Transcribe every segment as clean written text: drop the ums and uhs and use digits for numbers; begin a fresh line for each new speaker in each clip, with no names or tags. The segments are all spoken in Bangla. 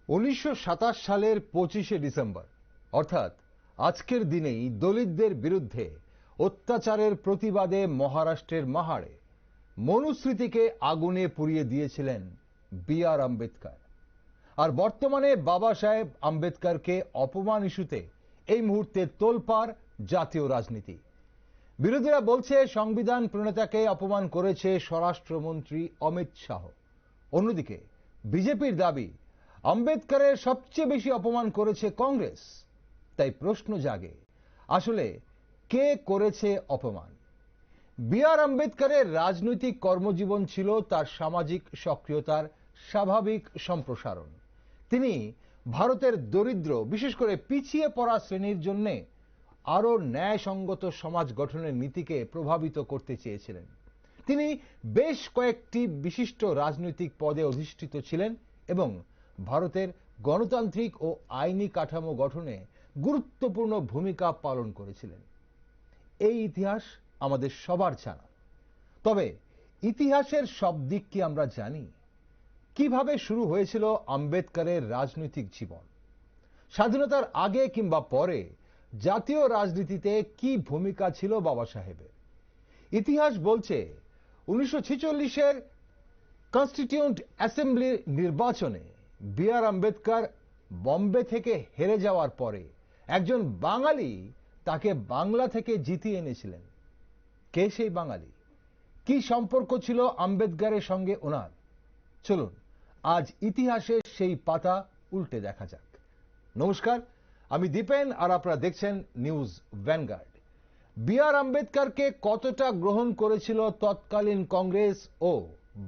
1927 সালের 25শে ডিসেম্বর অর্থাৎ আজকের দিনেই দলিতদের বিরুদ্ধে অত্যাচারের প্রতিবাদে মহারাষ্ট্রের মাহাড়ে মনুস্মৃতিকে আগুনে পুড়িয়ে দিয়েছিলেন বি.আর. আম্বেদকর। আর বর্তমানে বাবা সাহেব আম্বেদকরকে অপমান ইস্যুতে এই মুহূর্তে তোলপাড় জাতীয় রাজনীতি। বিরোধীরা বলছে সংবিধান প্রণেতাকে অপমান করেছে স্বরাষ্ট্রমন্ত্রী অমিত শাহ। অন্যদিকে বিজেপির দাবি আম্বেদকরের সবচেয়ে বেশি অপমান করেছে কংগ্রেস। তাই প্রশ্ন জাগে, আসলে কে করেছে অপমান? বি.আর. আম্বেদকরের রাজনৈতিক কর্মজীবন ছিল তার সামাজিক সক্রিয়তার স্বাভাবিক সম্প্রসারণ। তিনি ভারতের দরিদ্র, বিশেষ করে পিছিয়ে পড়া শ্রেণীর জন্য আরো ন্যায়সঙ্গত সমাজ গঠনের নীতিকে প্রভাবিত করতে চেয়েছিলেন। তিনি বেশ কয়েকটি বিশিষ্ট রাজনৈতিক পদে অধিষ্ঠিত ছিলেন এবং ভারতের গণতান্ত্রিক ও আইনি কাঠামো গঠনে গুরুত্বপূর্ণ ভূমিকা পালন করেছিলেন। এই ইতিহাস আমাদের সবার জানা। তবে ইতিহাসের সব দিক কি আমরা জানি? কিভাবে শুরু হয়েছিল আম্বেদকরের রাজনৈতিক জীবন? স্বাধীনতার আগে কিংবা পরে জাতীয় রাজনীতিতে কি ভূমিকা ছিল বাবা সাহেবের? ইতিহাস বলছে 1946-এর কনস্টিটিউয়েন্ট অ্যাসেম্বলি নির্বাচনে বি.আর. আম্বেদকর বম্বে থেকে হেরে যাওয়ার পরে একজন বাঙালি তাকে বাংলা থেকে জিতিয়ে এনেছিলেন। কে সেই বাঙালি? কি সম্পর্ক ছিল আম্বেদকরের সঙ্গে ওনার? চলুন আজ ইতিহাসের সেই পাতা উল্টে দেখা যাক। নমস্কার, আমি দীপেন আর আপনারা দেখছেন নিউজ ভ্যানগার্ড। বি.আর. আম্বেদকরকে কতটা গ্রহণ করেছিল তৎকালীন কংগ্রেস ও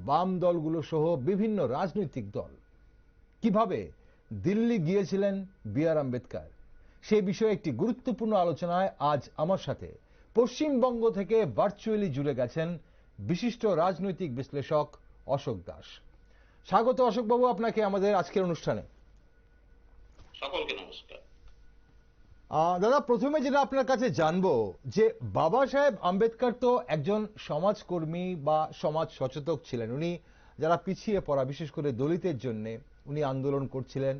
বাম দলগুলো সহ বিভিন্ন রাজনৈতিক দল? কিভাবে দিল্লি গিয়েছিলেন বি.আর. আম্বেদকর? সেই বিষয়ে একটি গুরুত্বপূর্ণ আলোচনায় আজ আমার সাথে পশ্চিমবঙ্গ থেকে ভার্চুয়ালি জুড়ে গেছেন বিশিষ্ট রাজনৈতিক বিশ্লেষক অশোক দাস। স্বাগত অশোকবাবু আপনাকে আমাদের আজকের অনুষ্ঠানে।
সকলকে নমস্কার।
দাদা, প্রথমে যেটা আপনার কাছে জানবো যে বাবা সাহেব আম্বেদকর তো একজন সমাজকর্মী বা সমাজ সচেতক ছিলেন। উনি যারা পিছিয়ে পড়া, বিশেষ করে দলিতের জন্য উনি আন্দোলন করছিলেন।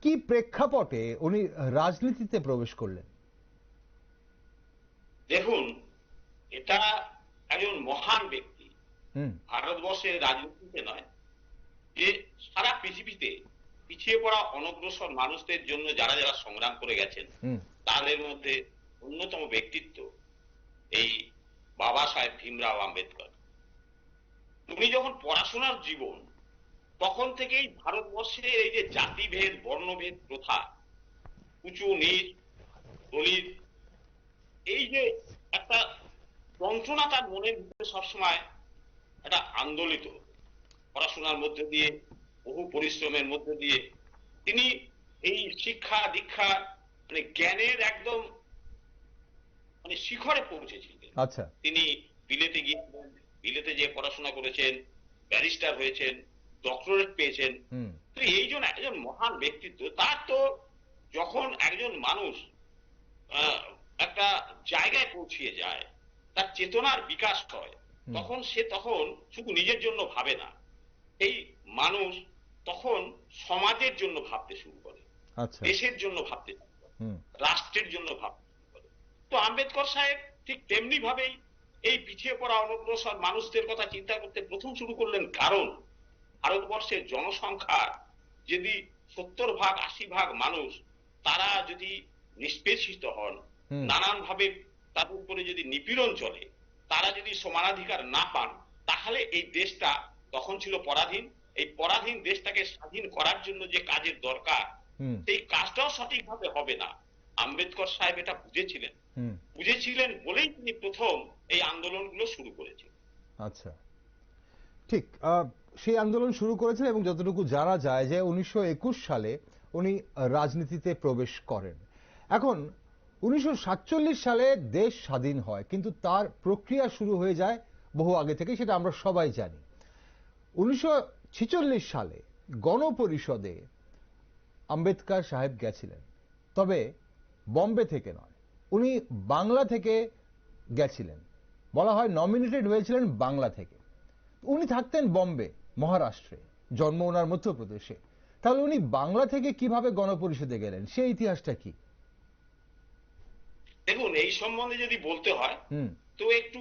কি প্রেক্ষাপটে উনি রাজনীতিতে প্রবেশ করলেন?
দেখুন, এটা একজন মহান ব্যক্তি, ভারতবর্ষের রাজনীতিতে নয়, যে সারা পৃথিবীতে পিছিয়ে পড়া অনগ্রসর মানুষদের জন্য যারা যারা সংগ্রাম করে গেছেন তাদের মধ্যে অন্যতম ব্যক্তিত্ব এই বাবা সাহেব ভীমরাও আম্বেদকর। উনি যখন পড়াশোনার জীবন, তখন থেকেই ভারতবর্ষের এই যে জাতিভেদ বর্ণভেদ প্রথা, উঁচু নীচ দলিত, এই যে একটা যন্ত্রণা তার মনের ভিতরে সবসময় একটা আন্দোলিত। পড়াশোনার মধ্যে দিয়ে, বহু পরিশ্রমের মধ্যে দিয়ে তিনি এই শিক্ষা দীক্ষা মানে জ্ঞানের একদম মানে শিখরে পৌঁছেছিলেন।
আচ্ছা,
তিনি বিলেতে গিয়েছিলেন, বিলেতে যে পড়াশোনা করেছেন, ব্যারিস্টার হয়েছেন, ডক্টরেট পেয়েছেন। তো এই জন্য একজন মহান ব্যক্তিত্ব। তার তো যখন একজন মানুষ একটা জায়গায় পৌঁছিয়ে যায়, তার চেতনার বিকাশ হয়, তখন সে তখন শুধু নিজের জন্য ভাবে না, এই মানুষ তখন সমাজের জন্য ভাবতে শুরু করে, দেশের জন্য ভাবতে শুরু করে, রাষ্ট্রের জন্য ভাবতে শুরু করে। তো আম্বেদকর সাহেব ঠিক তেমনি ভাবেই এই পিছিয়ে পড়া অনগ্রসর মানুষদের কথা চিন্তা করতে প্রথম শুরু করলেন। কারণ ভারতবর্ষের জনসংখ্যা যদি 70-80 ভাগ মানুষ তারা যদি নিষ্পেষিত হন, নানান ভাবে তাদের উপরে যদি নিপীড়ন চলে, তারা যদি সমানাধিকার না পান, তাহলে এই দেশটা তখন ছিল পরাধীন। এই পরাধীন দেশটাকে স্বাধীন করার জন্য যে কাজের দরকার, সেই কাজটাও সঠিকভাবে হবে না। আম্বেদকর সাহেব এটা বুঝেছিলেন বলেই তিনি প্রথম এই আন্দোলনগুলো শুরু করেছেন।
আচ্ছা, ঠিক সেই আন্দোলন শুরু করেছেন এবং যতটুকু জানা যায় যে 1921 সালে উনি রাজনীতিতে প্রবেশ করেন। এখন 1947 সালে দেশ স্বাধীন হয়, কিন্তু তার প্রক্রিয়া শুরু হয়ে যায় বহু আগে থেকে, সেটা আমরা সবাই জানি। 1946 সালে গণপরিষদে আম্বেদকর সাহেব গেছিলেন, তবে বম্বে থেকে নয়, উনি বাংলা থেকে গেছিলেন। বলা হয় নমিনেটেড হয়েছিলেন বাংলা থেকে। উনি থাকতেন বম্বে, মহারাষ্ট্রে, জন্ম ওনার মধ্যপ্রদেশে। তাহলে উনি বাংলা থেকে কিভাবে গণপরিষদে গেলেন, সেই ইতিহাসটা কি?
দেখুন, এই সম্বন্ধে যদি বলতে হয় তো একটু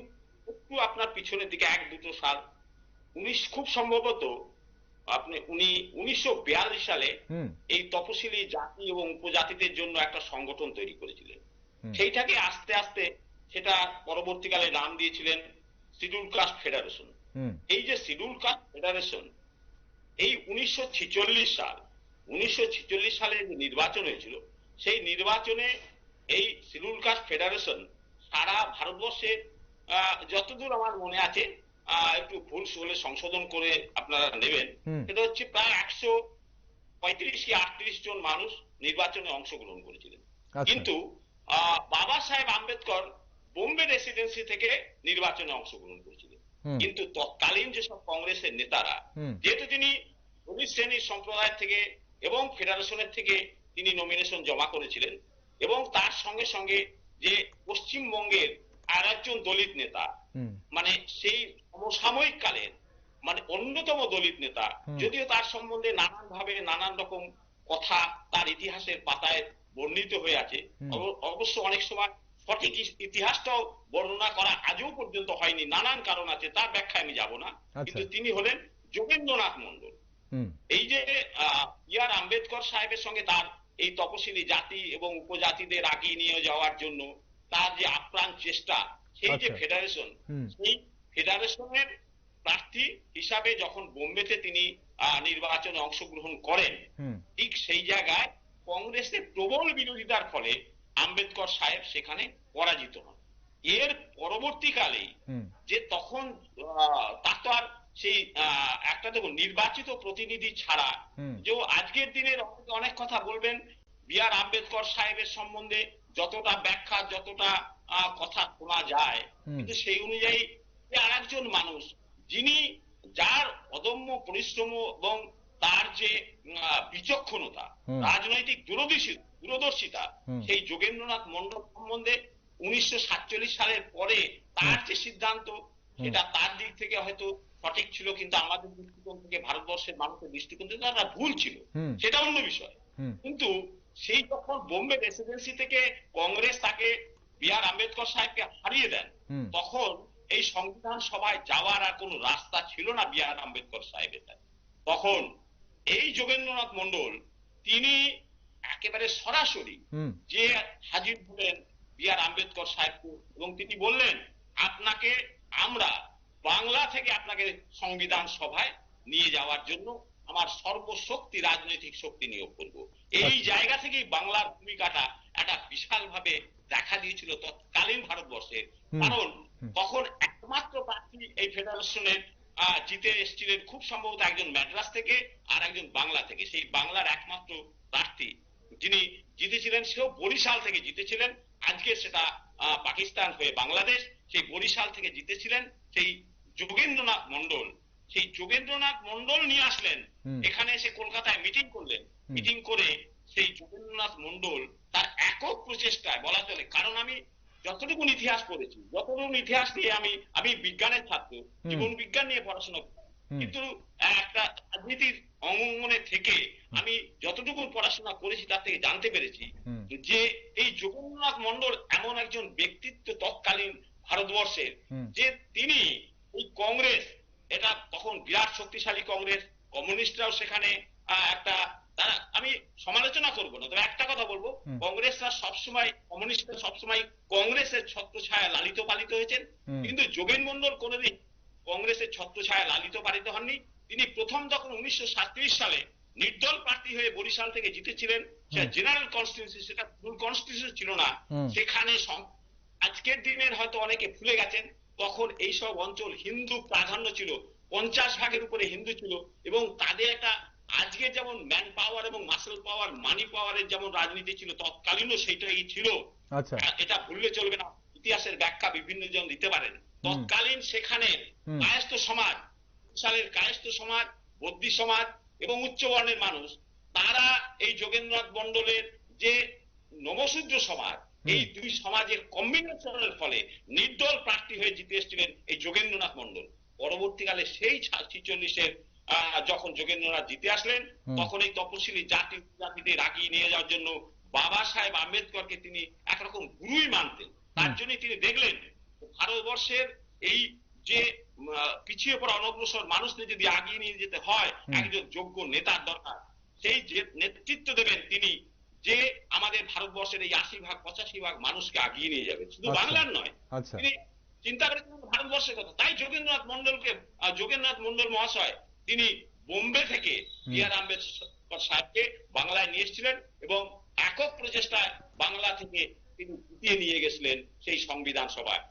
একটু আপনার পিছনের দিকে 1-2 সাল, খুব সম্ভবত উনি 1942 সালে এই তপশিলি জাতি এবং উপজাতিদের জন্য একটা সংগঠন তৈরি করেছিলেন। সেইটাকে আস্তে আস্তে সেটা পরবর্তীকালে নাম দিয়েছিলেন শিডিউল কাস্ট ফেডারেশন। এই যে শিডিউল কাস্ট ফেডারেশন, এই 1946 সালে যে নির্বাচন হয়েছিল, সেই নির্বাচনে এই শিডিউল কাস্ট ফেডারেশন সারা ভারতবর্ষে, যতদূর আমার মনে আছে, একটু ভুল হলে সংশোধন করে আপনারা নেবেন, সেটা হচ্ছে প্রায় 135 কি 38 জন মানুষ নির্বাচনে অংশগ্রহণ করেছিলেন। কিন্তু বাবা সাহেব আম্বেদকর বোম্বে রেসিডেন্সি থেকে নির্বাচনে অংশগ্রহণ করেছিলেন। কিন্তু তৎকালীন যেসব কংগ্রেসের নেতারা, যেহেতু তিনি দলিত শ্রেণীর সম্প্রদায় থেকে এবং ফেডারেশনের থেকে তিনি নমিনেশন জমা করেছিলেন, এবং তার সঙ্গে সঙ্গে যে পশ্চিমবঙ্গের আর একজন দলিত নেতা, মানে সেই সমসাময়িক কালের মানে অন্যতম দলিত নেতা, যদিও তার সম্বন্ধে নানান ভাবে নানান রকম কথা তার ইতিহাসের পাতায় বর্ণিত হয়ে আছে, অবশ্য অনেক সময় সঠিক ইতিহাসটাও বর্ণনা করা আজও পর্যন্ত হয়নি, নানান কারণ আছে, তার ব্যাখ্যা আমি যাব না। কিন্তু তিনি হলেন যোগেন্দ্রনাথ মন্ডল। এই যে আর আম্বেদকর সাহেবের সঙ্গে তার এই তপশিলি জাতি এবং উপজাতিদের আগিয়ে নিয়ে যাওয়ার জন্য তার যে আপ্রাণ চেষ্টা, সেই যে ফেডারেশন, সেই ফেডারেশনের প্রার্থী হিসাবে যখন বোম্বেতে তিনি নির্বাচনে অংশগ্রহণ করেন, ঠিক সেই জায়গায় কংগ্রেসের প্রবল বিরোধিতার ফলে আম্বেদকর সাহেব সেখানে পরাজিত হন। এর পরবর্তীকালেই যে তখন তার তো আর সেই একটা দেখুন নির্বাচিত প্রতিনিধি ছাড়া, যে আজকের দিনের অনেক কথা বলবেন আর আম্বেদকর সাহেবের সম্বন্ধে, যতটা ব্যাখ্যা যতটা কথা শোনা যায়, কিন্তু সেই অনুযায়ী আর একজন মানুষ যিনি, যার অদম্য পরিশ্রম এবং তার যে বিচক্ষণতা, রাজনৈতিক দূরদর্শিতা, সেই যোগেন্দ্রনাথ মন্ডল সম্বন্ধে 1947 সালের পরে তার যে সিদ্ধান্ত, সেটা তার দিক থেকে হয়তো সঠিক ছিল, কিন্তু আমাদের দৃষ্টিকোণ থেকে, ভারতবর্ষের মানুষের দৃষ্টিকোণ থেকে তারা ভুল ছিল, সেটা অন্য বিষয়। কিন্তু সেই যখন বোম্বে রেসিডেন্সি থেকে কংগ্রেস তাকে আর আম্বেদকর সাহেবকে হারিয়ে দেন, তখন এই সংবিধান সভায় যাওয়ার আর কোনো রাস্তা ছিল না আর আম্বেদকর সাহেবের। তখন এই যোগেন্দ্রনাথ মন্ডল তিনি একেবারে সরাসরি যে হাজির হলেন আর আম্বেদকর সাহেবকে, এবং তিনি বললেন, আপনাকে আমরা বাংলা থেকে আপনাকে সংবিধান সভায় নিয়ে যাওয়ার জন্য আমার সর্বশক্তি, রাজনৈতিক শক্তি নিয়োগ করব। এই জায়গা থেকেই বাংলার ভূমিকাটা একটা বিশাল ভাবে দেখা দিয়েছিল তৎকালীন ভারতবর্ষে। কারণ তখন একমাত্র প্রার্থী এই ফেডারেশনের জিতে এসেছিলেন খুব সম্ভবত একজন ম্যাড্রাস থেকে আর একজন বাংলা থেকে। সেই বাংলার একমাত্র প্রার্থী যিনি জিতেছিলেন, সেও বরিশাল থেকে জিতেছিলেন। আজকে সেটা পাকিস্তান হয়ে বাংলাদেশ। সেই বরিশাল থেকে জিতেছিলেন সেই যোগেন্দ্রনাথ মন্ডল। সেই যোগেন্দ্রনাথ মন্ডল নিয়ে আসলেন এখানে, এসে কলকাতায় মিটিং করলেন। মিটিং করে সেই যোগেন্দ্রনাথ মন্ডল তার একক প্রচেষ্টায় বলা চলে, কারণ আমি যতটুকু ইতিহাস পড়েছি, যতটুকু ইতিহাস নিয়ে আমি বিজ্ঞানের ছাত্র, জীবন বিজ্ঞান নিয়ে পড়াশোনা করি, কিন্তু একটা রাজনীতির অঙ্গনে থেকে আমি যতটুকু পড়াশোনা করেছি তার থেকে জানতে পেরেছি যে এই যোগেন্দ্রনাথ মন্ডল এমন একজন ব্যক্তিত্ব তৎকালীন ভারতবর্ষের, যে তিনি এই কংগ্রেস, এটা তখন বিরাট শক্তিশালী কংগ্রেস, কমিউনিস্টরাও সেখানে একটা, তারা, আমি সমালোচনা করব না, তবে একটা কথা বলবো, কংগ্রেসরা সবসময়, কমিউনিস্টরা সবসময় কংগ্রেসের ছত্রছায়া লালিত পালিত হয়েছেন, কিন্তু যোগেন মন্ডল কোনোদিন কংগ্রেসের ছত্রছায়া লালিত পালিত হননি। তিনি প্রথম যখন 1937 সালে নির্দল প্রার্থী হয়ে বরিশাল থেকে জিতেছিলেন, সেটা জেনারেল কনস্টিটিউন্সি, সেটা ফুল কনস্টিটিউশন ছিল না। সেখানে আজকের দিনের হয়তো অনেকে ভুলে গেছেন, তখন এইসব অঞ্চল হিন্দু প্রাধান্য ছিল, 50 ভাগের উপরে হিন্দু ছিল, এবং তাদের একটা, আজকে যেমন ম্যান পাওয়ার এবং মাসেল পাওয়ার, মানি পাওয়ারের যেমন রাজনীতি ছিল, তৎকালীনও সেটাই ছিল। এটা ভুললে চলবে না, ইতিহাসের ব্যাখ্যা বিভিন্ন জন দিতে পারেন। তৎকালীন সেখানে কায়স্থ সমাজ, সালের কায়স্থ সমাজ, বদ্যী সমাজ এবং উচ্চবর্ণের মানুষ, তারা এই যোগেন্দ্রনাথ মন্ডলের যে নবশূদ্র সমাজ, এই দুই সমাজের কম্বিনেশনের ফলে নির্দল প্রার্থী হয়ে জিতে এসেছিলেন এই যোগেন্দ্রনাথ মন্ডল। পরবর্তীকালে সেই 46-এর যখন যোগেন্দ্রনাথ জিতে আসলেন, তখন এই তপশিলি জাতিদের আগিয়ে নিয়ে যাওয়ার জন্য বাবা সাহেব আম্বেদকরকে তিনি একরকম গুরুই মানতেন। তার জন্য তিনি দেখলেন ভারতবর্ষের এই যে পিছিয়ে পড়া অনগ্রসর মানুষদের যদি আগিয়ে নিয়ে যেতে হয়, একজন যোগ্য নেতার দরকার। সেই যে নেতৃত্ব দেবেন তিনি, যে আমাদের ভারতবর্ষের এই 80-85% মানুষকে আগিয়ে নিয়ে যাবে, শুধু বাংলার নয়। তিনি চিন্তা করেছিলেন ভারতবর্ষের কথা। তাই যোগেন্দ্রনাথ মন্ডল মহাশয় তিনি বোম্বে থেকে বি.আর. আম্বেদকর সাহেবকে বাংলায় নিয়ে এসেছিলেন এবং একক প্রচেষ্টায় বাংলা থেকে তিনি জিতিয়ে নিয়ে গেছিলেন সেই সংবিধান সভায়।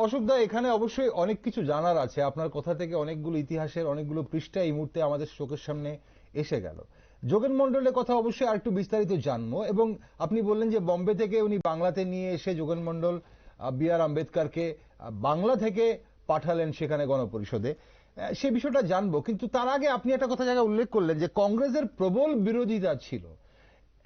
অশোকদা, এখানে অবশ্যই অনেক কিছু জানার আছে। আপনার কথা থেকে অনেকগুলো ইতিহাসের অনেকগুলো পৃষ্ঠা এই মুহূর্তে আমাদের চোখের সামনে এসে গেল। যোগেন মন্ডলের কথা অবশ্যই আরেকটু বিস্তারিত জানবো। এবং আপনি বললেন যে বোম্বে থেকে উনি বাংলাতে নিয়ে এসে যোগেন মন্ডল বি.আর. আম্বেদকরকে বাংলা থেকে পাঠালেন সেখানে গণপরিষদে, সে বিষয়টা জানবো। কিন্তু তার আগে আপনি একটা কথা জায়গায় উল্লেখ করলেন যে কংগ্রেসের প্রবল বিরোধিতা ছিল।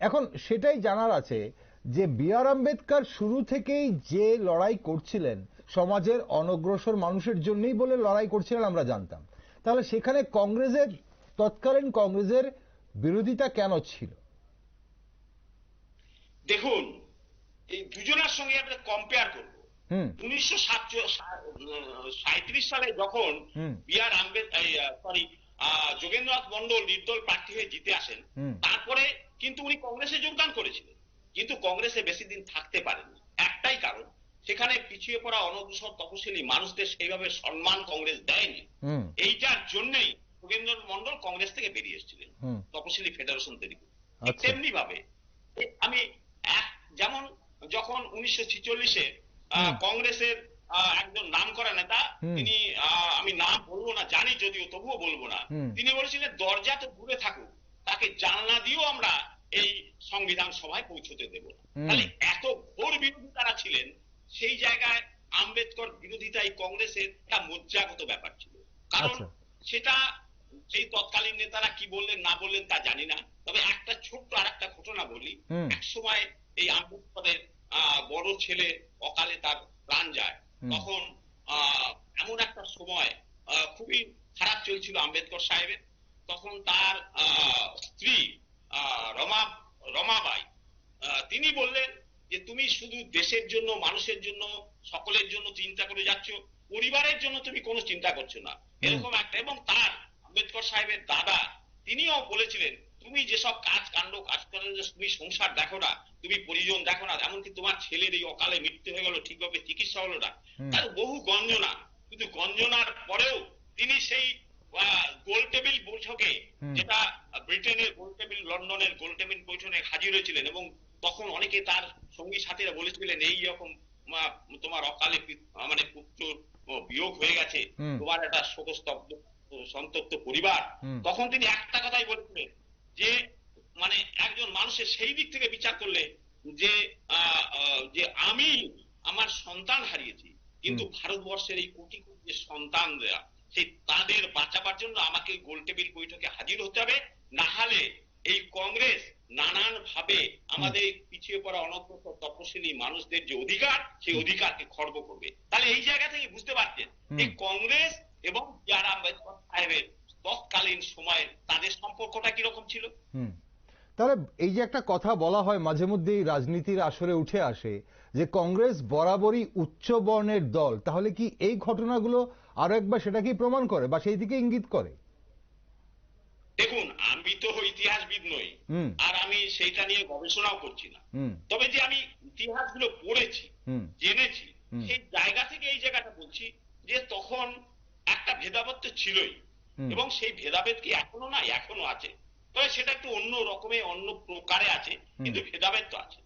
এখন সেটাই জানার আছে যে বি.আর. আম্বেদকর শুরু থেকেই যে লড়াই করছিলেন সমাজের অনগ্রসর মানুষের জন্যই বলে লড়াই করছিলেন আমরা জানতাম। তাহলে সেখানে তৎকালীন কংগ্রেসের বিরোধিতা কেন ছিল?
দেখুন, এই দুজনের সঙ্গে আমরা কম্পেয়ার করব। 1937 সালে যখন বি.আর. যোগেন্দ্রনাথ মন্ডল নির্দল প্রার্থী হয়ে জিতে আসেন, তারপরে কিন্তু উনি কংগ্রেসে যোগদান করেছিলেন, কিন্তু কংগ্রেসে বেশি দিন থাকতে পারেননি। একটাই কারণ, সেখানে পিছিয়ে পড়া অনগ্রসর তপশিলি মানুষদের সেইভাবে সম্মান কংগ্রেস দেয়নি। এইটার জন্যই যোগেন্দ্রনাথ মন্ডল কংগ্রেস থেকে বেরিয়ে এসেছিলেন তপশিলি ফেডারেশন তৈরি করে। তেমনি ভাবে আমি যেমন যখন 1946-এ কংগ্রেসের একজন নামকরা নেতা, তিনি আমি নাম বলবো না, জানি যদিও তবুও বলবো না, তিনি বলেছিলেন দরজা তো দূরে থাকুক, তাকে জানলা দিয়েও আমরা এই সংবিধান সভায় পৌঁছতে দেব না। তাহলে এত ঘোর বিরোধী তারা ছিলেন। সেই জায়গায় আম্বেদকর বিরোধিতাই কংগ্রেসের একটা মজ্জাগত ব্যাপার ছিল। কারণ সেটা সেই তৎকালীন নেতারা কি বললেন না বললেন তা জানি না। তবে একটা ছোট্ট আর একটা ঘটনা বলি। এক সময় এই আম্বেদকরের বড় ছেলে অকালে তার প্রাণ যায়। তখন এমন একটা সময় খুবই খারাপ চলছিল আম্বেদকর সাহেবের। তখন তার স্ত্রী রমাবাই তিনি বললেন যে তুমি শুধু দেশের জন্য, মানুষের জন্য, সকলের জন্য চিন্তা করে যাচ্ছ, পরিবারের জন্য তুমি কোনো চিন্তা করছো না, এরকম একটা। এবং তার আম্বেদকর সাহেবের দাদা তিনিও বলেছিলেন তুমি যেসব কাজ করে, তুমি সংসার দেখো না, তুমি পরিজন দেখো না, এমনকি তোমার ছেলের এই অকালে মৃত্যু হয়ে গেল, ঠিকভাবে চিকিৎসা হলো না। তার বহু গঞ্জনা, কিন্তু গঞ্জনার পরেও তিনি সেই গোল টেবিল বৈঠকে, যেটা ব্রিটেনের গোল টেবিল, লন্ডনের গোল টেবিল বৈঠকে হাজির হয়েছিলেন। এবং তখন অনেকে তার সঙ্গী সাথীরা বলেছিলেন এই রকম তোমার অকালে মানে পুত্র বিয়োগ হয়ে গেছে, তোমার একটা শোকস্তব্ধ সন্তপ্ত পরিবার। তখন তিনি একটা কথাই বলেছিলেন যে মানে একজন মানুষের সেই দিক থেকে বিচার করলে যে আমি আমার সন্তান হারিয়েছি, কিন্তু ভারতবর্ষের এই কোটি কোটি যে সন্তানরা, সেই তাদের বাঁচাবার জন্য আমাকে গোল টেবিল বৈঠকে হাজির হতে হবে, না হলে এই কংগ্রেস নানান ভাবে আমাদের পিছিয়ে পড়া অনগ্রসর তপশিলি মানুষদের যে অধিকার, সেই অধিকারকে খর্ব করবে। তাহলে এই জায়গা থেকে বুঝতে পারছেন যে কংগ্রেস এবং বি.আর. আম্বেদকর সাহেবের তৎকালীন সময়ে তাদের সম্পর্কটা কিরকম ছিল।
তাহলে এই যে একটা কথা বলা হয় মাঝে মধ্যেই রাজনীতির আসরে উঠে আসে যে কংগ্রেস বরাবরই উচ্চ বর্ণের দল, তাহলে কি এই ঘটনাগুলো আরো একবার সেটা কি প্রমাণ করে বা সেই দিকে ইঙ্গিত করে?
দেখুন, আমি তো ইতিহাসবিদ নই, আর আমি সেইটা নিয়ে গবেষণাও করছি না। তবে যে আমি ইতিহাসগুলো পড়েছি, জেনেছি, সেই জায়গা থেকে এই জায়গাটা বলছি যে তখন একটা ভেদাভেদ তো ছিলই, এবং সেই ভেদাভেদ কি এখনো না, এখনো আছে। তবে সেটা একটু অন্য রকমে, অন্য প্রকারে আছে, কিন্তু ভেদাভেদ তো আছে।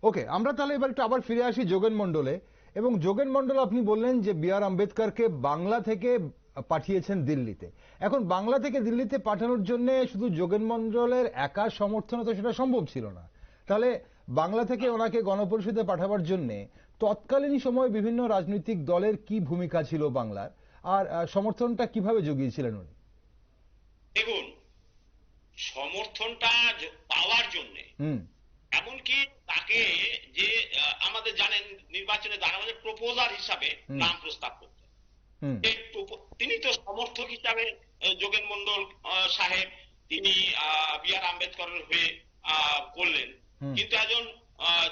ওকে, আমরা তাহলে এবার একটু আবার ফিরে আসি যোগেন মন্ডলে। এবং যোগেন মন্ডল, আপনি বললেন যে বি.আর. আম্বেদকরকে বাংলা থেকে পাঠিয়েছেন দিল্লিতে। এখন বাংলা থেকে দিল্লিতে পাঠানোর জন্য শুধু যোগেন মন্ডলের একা সমর্থনে তো সেটা সম্ভব ছিল না। তাহলে বাংলা থেকে ওনাকে গণপরিষদে পাঠাবার জন্য তৎকালীন সময়ে বিভিন্ন রাজনৈতিক দলের কি ভূমিকা ছিল বাংলার, আর সমর্থনটা কিভাবে জুগিয়েছিলেন উনি?
দেখুন, সমর্থনটা পাওয়ার জন্য এমনকি তাকে যে আমাদের জানেন নির্বাচনে দাঁড়ানোর প্রপোজার হিসাবে নাম প্রস্তাব করতে, তিনি তো সমর্থক হিসাবে যোগেন মন্ডল সাহেব তিনি বি আর আম্বেদকরের হয়ে করলেন, কিন্তু একজন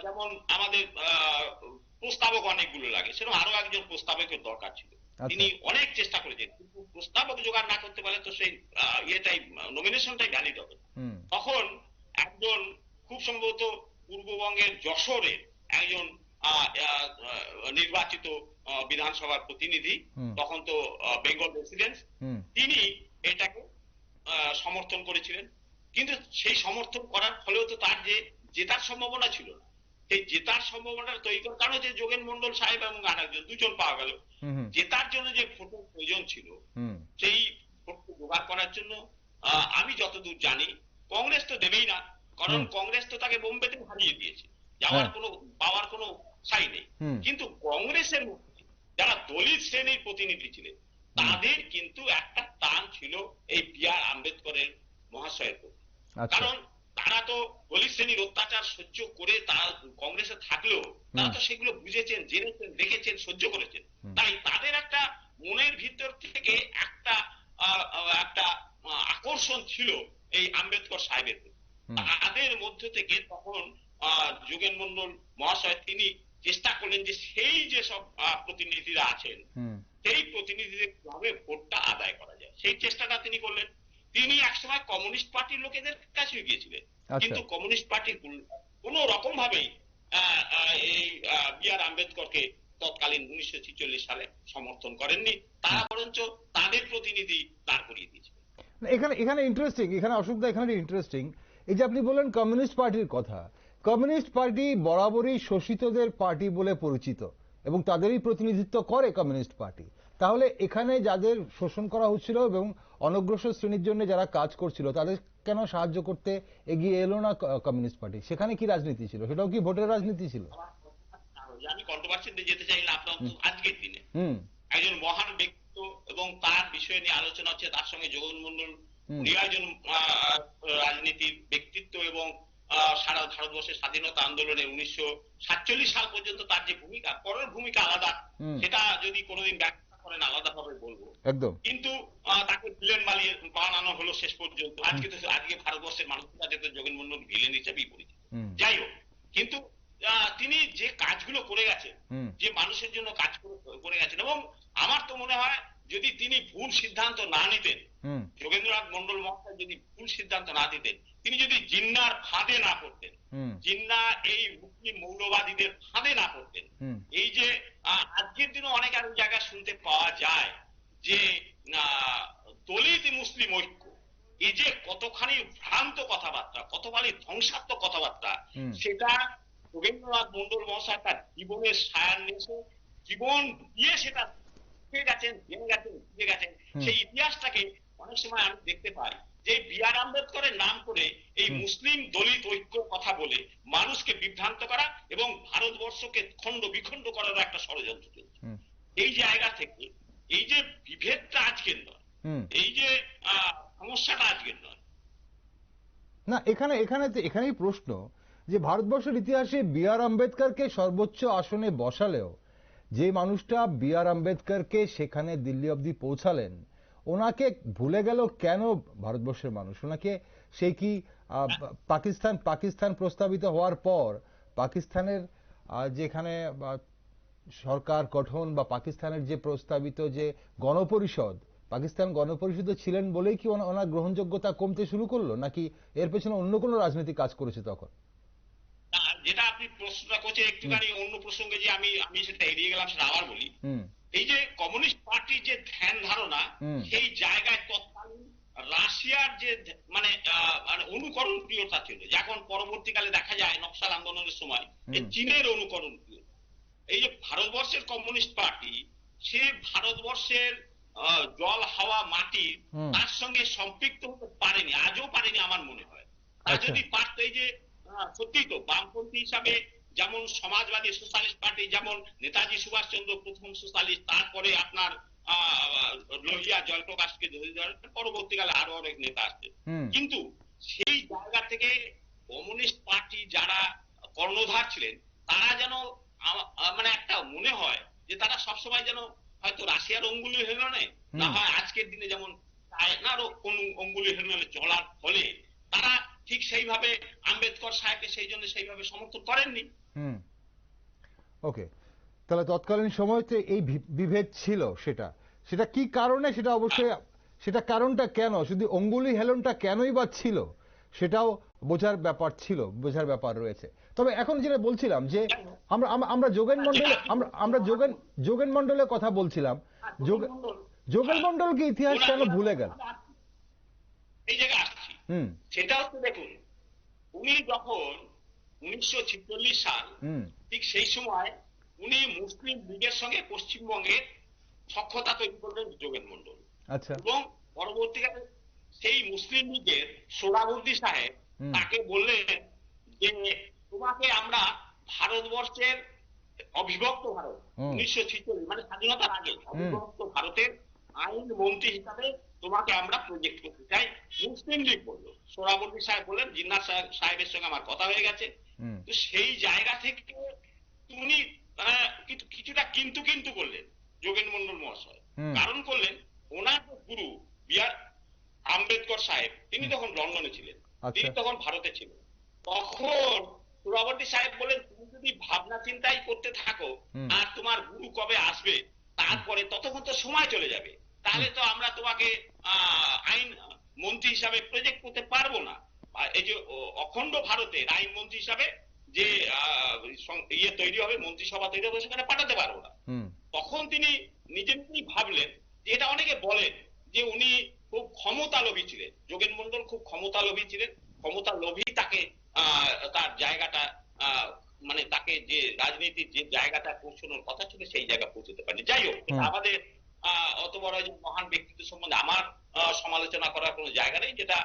যেমন আমাদের প্রস্তাবক অনেকগুলো লাগে, সেরকম আরো একজন প্রস্তাবকের দরকার ছিল। তিনি অনেক চেষ্টা করেছেন, কিন্তু প্রস্তাবক জোগাড় না করতে পারলে তো সেই ইয়েটাই নমিনেশনটাই ভ্যালিড হবে। তখন একজন খুব সম্ভবত পূর্ববঙ্গের যশোরের একজন নির্বাচিত বিধানসভার প্রতিনিধি, তখন তো বেঙ্গল রেসিডেন্স, তিনি এটাকে সমর্থন করেছিলেন। কিন্তু সেই সমর্থন করার ফলেও তো তার যে জেতার সম্ভাবনা ছিল না। সেই জেতার সম্ভাবনা তৈরি করার কারণে যে যোগেন মন্ডল সাহেব এবং আরেকজন দুজন পাওয়া গেল। জেতার জন্য যে ভোটের প্রয়োজন ছিল, সেই ভোটকে জোগাড় করার জন্য আমি যতদূর জানি কংগ্রেস তো দেবেই না, কারণ কংগ্রেস তো তাকে বোম্বেতে হারিয়ে দিয়েছে, পাওয়ার কোনো সাই নেই। কিন্তু কংগ্রেসের মধ্যে যারা দলিত শ্রেণীর প্রতিনিধি ছিলেন তাদের কিন্তু একটা টান ছিল এই বি আর আম্বেদকরের মহাশয়ের প্রতি। কারণ তারা তো দলিত শ্রেণীর অত্যাচার সহ্য করে তারা কংগ্রেসে থাকলেও তারা তো সেগুলো বুঝেছেন, জেনেছেন, দেখেছেন, সহ্য করেছেন। তাই তাদের একটা মনের ভিতর থেকে একটা আকর্ষণ ছিল এই আম্বেদকর সাহেবের প্রতি। তাদের মধ্য থেকে তখন যোগেন মন্ডল মহাশয় তিনি চেষ্টা করলেন যে সেই যে সব প্রতিনিধিরা আছেন সেই প্রতিনিধিদের কিভাবে ভোটটা আদায় করা যায়, সেই চেষ্টাটা তিনি করলেন। তিনি একসময় কমিউনিস্ট পার্টির লোকেদের কাছে গিয়েছিলেন, কিন্তু কমিউনিস্ট পার্টি কোন রকম ভাবেই এই বি আর আম্বেদকরকে তৎকালীন 1946 সালে সমর্থন করেননি, তারা বরঞ্চ তাদের প্রতিনিধি দাঁড় করিয়ে দিয়েছিলেন।
এখানে ইন্টারেস্টিং, এখানে অসুবিধা এখানে ইন্টারেস্টিং, এই যে আপনি বললেন কমিউনিস্ট পার্টির কথা। কমিউনিস্ট পার্টি বরাবরই শোষিতদের পার্টি বলে পরিচিত এবং তাদেরই প্রতিনিধিত্ব করে কমিউনিস্ট পার্টি। তাহলে এখানে যাদের শোষণ করা হচ্ছিল এবং অনগ্রসর শ্রেণীর জন্য যারা কাজ করছিল তাদের কেন সাহায্য করতে এগিয়ে এলো না কমিউনিস্ট পার্টি? সেখানে কি রাজনীতি ছিল? সেটাও কি ভোটের রাজনীতি ছিল?
আমি কন্ট্রোভার্সিতে যেতে চাই না, আপনার আজকের দিনে একজন মহান ব্যক্তিত্ব এবং তার বিষয় নিয়ে আলোচনা হচ্ছে, তার সঙ্গে যোগেন মন্ডল একজন রাজনীতির ব্যক্তিত্ব এবং সারা ভারতবর্ষের স্বাধীনতা আন্দোলনে 1947 সাল পর্যন্ত তার যে ভূমিকা, পরের ভূমিকা আলাদা, সেটা যদি কোনোদিন ব্যাখ্যা করেন আলাদাভাবে বলবো। একদম। কিন্তু তাকে ভিলেন বানানো হলো শেষ পর্যন্ত। আজকে ভারতবর্ষের মানুষের কাছে তো যোগেন মন্ডল ভিলেন হিসেবেই পরিচিত। যাই হোক, কিন্তু তিনি যে কাজগুলো করে গেছেন, যে মানুষের জন্য কাজ করে গেছেন, এবং আমার তো মনে হয় যদি তিনি ভুল সিদ্ধান্ত না নিতেন, যোগেন্দ্রনাথ মন্ডল মহাশয় যদি ভুল সিদ্ধান্ত না দিতেন, তিনি যদি জিন্নার ফাঁদে না পড়তেন, জিন্না এই মুসলিম মৌলবাদীদের ফাঁদে না পড়তেন, এই যে আজকের দিনে অনেক আরো জায়গায় শুনতে পাওয়া যায় যে দলিত মুসলিম ঐক্য, এই যে কতখানি ভ্রান্ত কথাবার্তা, কতখানি ধ্বংসাত্মক কথাবার্তা, সেটা যোগেন্দ্রনাথ মন্ডল মহাশয় তার জীবনের সায়ান্বেষে জীবন দিয়ে সেটা শিখে গেছেন, জেনে গেছেন, বুঝে গেছেন। সেই ইতিহাসটাকে অনেক সময় আমি দেখতে পাই যে বি আর আম্বেদকরের নাম করে এই মুসলিম দলিত ঐক্যর কথা বলে মানুষকে বিভ্রান্ত করা এবং ভারতবর্ষকে খণ্ড বিখণ্ড করার একটা ষড়যন্ত্র চলছে। এই জায়গা থেকে এই যে বিভেদটা আজকের নয়, এই যে সমস্যাটা আজকের নয়।
না, এখানেই প্রশ্ন যে ভারতবর্ষের ইতিহাসে বি আর আম্বেদকরকে সর্বোচ্চ আসনে বসালেও যে মানুষটা বি আর আম্বেদকরকে সেখানে দিল্লি অবধি পৌঁছালেন, ওনাকে ভুলে গেল কেন ভারতবর্ষের মানুষ? ওনাকে সেই কি পাকিস্তান প্রস্তাবিত হওয়ার পর পাকিস্তানের যেখানে সরকার গঠন বা পাকিস্তানের যে প্রস্তাবিত যে গণপরিষদ, পাকিস্তান গণপরিষদে ছিলেন বলেই কি ওনার গ্রহণযোগ্যতা কমতে শুরু করলো, নাকি এর পেছনে অন্য কোনো রাজনীতি কাজ করেছে তখন?
যেটা আপনি প্রশ্নটা করছেন একটুখানি অন্য প্রসঙ্গে, যে আমি সেটা এড়িয়ে গেলাম, সেটা আবার বলি। এই যে কমিউনিস্ট পার্টির যে ধ্যান ধারণা, সেই জায়গায় তৎকালীন রাশিয়ার যে মানে অনুকরণ প্রিয়তা ছিল, যখন পরবর্তীকালে দেখা যায় নকশাল আন্দোলনের সময় চীনের অনুকরণ প্রিয়। এই যে ভারতবর্ষের কমিউনিস্ট পার্টি, সে ভারতবর্ষের জল হাওয়া মাটি তার সঙ্গে সম্পৃক্ত হতে পারেনি, আজও পারেনি আমার মনে হয়। আর যদি পারত, এই যে সত্যি তো বামপন্থী হিসাবে যেমন সমাজবাদী সোশ্যালিস্ট পার্টি, যেমন নেতাজি সুভাষচন্দ্র প্রথম সোশ্যালিস্ট, তারপরে আপনার লোহিয়া জয়প্রকাশকে পরবর্তীকালে আরো অনেক নেতা আসছে, কিন্তু সেই জায়গা থেকে কমিউনিস্ট পার্টি যারা কর্ণধার ছিলেন তারা যেন মানে একটা মনে হয় যে তারা সবসময় যেন হয়তো রাশিয়ার অঙ্গুলি হেলনে, না হয় আজকের দিনে যেমন চায়নারও কোন অঙ্গুলি হেলনে চলার ফলে তারা ঠিক সেইভাবে আম্বেদকর সাহেবকে সেই জন্য সেইভাবে সমর্থন করেননি।
ওকে, তাহলে তৎকালীন সময়তে এই বিভেদ ছিল, সেটা সেটা কি কারণে, সেটা অবশ্যই, সেটা কারণটা কেন, শুধু অঙ্গুলি হেলনটা কেনই বা ছিল সেটাও বোঝার ব্যাপার ছিল, বোঝার ব্যাপার রয়েছে। তবে এখন যেটা বলছিলাম যে আমরা আমরা যোগেন মন্ডল, আমরা যোগেন মন্ডলের কথা বলছিলাম, যোগেন মন্ডলকে ইতিহাস কেন ভুলে গেল?
এই জায়গায় আসছি। সেটা হচ্ছে, দেখুন, উনি যখন 1946 সাল, ঠিক সেই সময় উনি মুসলিম লীগের সঙ্গে পশ্চিমবঙ্গের সখ্যতা তৈরি করলেন যোগেন মন্ডল।
আচ্ছা।
এবং পরবর্তীকালে সেই মুসলিম লীগের সোহরাবুদ্দি সাহেব তাকে বললেন যে তোমাকে আমরা ভারতবর্ষের অবিভক্ত ভারত 1946 মানে স্বাধীনতার আগে অবিভক্ত ভারতের আইন মন্ত্রী হিসাবে তোমাকে আমরা প্রজেক্ট করতে চাই। মুসলিম লীগ বললো, সোহরাবুদ্দি সাহেব বললেন জিন্নাহ সাহেবের সঙ্গে আমার কথা হয়ে গেছে। তো সেই জায়গা থেকে উনি কিছুটা কিন্তু কিন্তু করলেন যোগেন মন্ডল মহাশয়। কারণ করলেন, ওনার গুরু বি.আর. আম্বেদকর সাহেব তিনি তখন লন্ডনে ছিলেন, তিনি তখন ভারতে ছিলেন। তখন সোহরাবুদ্দি সাহেব বলেন, তুমি যদি ভাবনা চিন্তাই করতে থাকো আর তোমার গুরু কবে আসবে, তারপরে ততক্ষণ তো সময় চলে যাবে, তাহলে তো আমরা তোমাকে আইন মন্ত্রী হিসাবে প্রজেক্ট করতে পারবো না। এই যে অখণ্ড ভারতের আইন মন্ত্রী হিসাবে যে ইয়ে তৈরি হবে, মন্ত্রিসভা তৈরি হবে, সেখানে পাঠাতে পারবো না। তখন তিনি নিজে নিজেই ভাবলেন যে, এটা অনেকে বলেন যে উনি খুব ক্ষমতা লোভী ছিলেন, যোগেন মন্ডল খুব ক্ষমতা লোভী ছিলেন, ক্ষমতা লোভী তাকে তার জায়গাটা মানে তাকে যে রাজনীতির যে জায়গাটা পৌঁছানোর কথা ছিল সেই জায়গা পৌঁছতে পারেনি। যাই হোক, আমাদের অত বড় মহান ব্যক্তিত্ব সম্বন্ধে আমার সমালোচনা করার কোনো জায়গা নেই, যেটা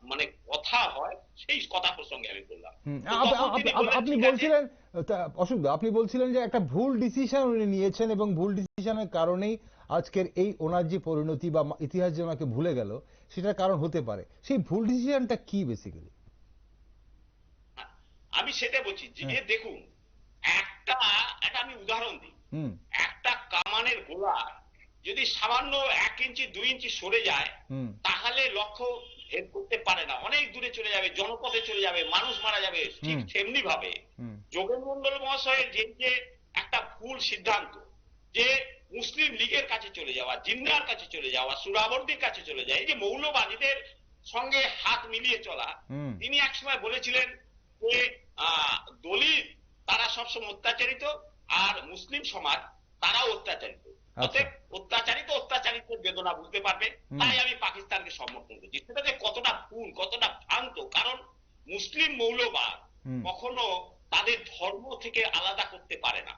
মানে কথা হয় সেই কথা প্রসঙ্গে আমি বললাম।
আপনি বলছিলেন অসুবিধা, আপনি বলছিলেন যে একটা ভুল ডিসিশন উনি নিয়েছেন এবং ভুল ডিসিশনের কারণেই আজকের এই ওনার যে পরিণতি বা ইতিহাস যে ওনাকে ভুলে গেল সেটার কারণ হতে পারে। সেই ভুল ডিসিশনটা কি বেসিক্যালি?
আমি সেটা বলছি যে দেখুন, একটা আমি উদাহরণ দিই। একটা কামানের গোলা যদি সামান্য 1 ইঞ্চি 2 ইঞ্চি সরে যায়, তাহলে লক্ষ্য ভেদ করতে পারে না, অনেক দূরে চলে যাবে, জনপথে চলে যাবে, মানুষ মারা যাবে। ঠিক তেমনি ভাবে যোগেন মন্ডল মহাশয়ের যে একটা ভুল সিদ্ধান্ত, যে মুসলিম লীগের কাছে চলে যাওয়া, জিন্নাহর কাছে চলে যাওয়া, সোহরাবুদ্দির কাছে চলে যায়, এই যে মৌলবাদীদের সঙ্গে হাত মিলিয়ে চলা। তিনি একসময় বলেছিলেন যে দলিত তারা সবসময় অত্যাচারিত, আর মুসলিম সমাজ তারাও অত্যাচারিত। অত্যাচারিতের বেদনা বুঝতে পারবে, তাই আমি পাকিস্তানকে সমর্থন করছি। সেটা যে কতটা ভুল, কতটা ভ্রান্ত, কারণ মুসলিম মৌলবাদ কখনো তাদের ধর্ম থেকে আলাদা করতে পারে না,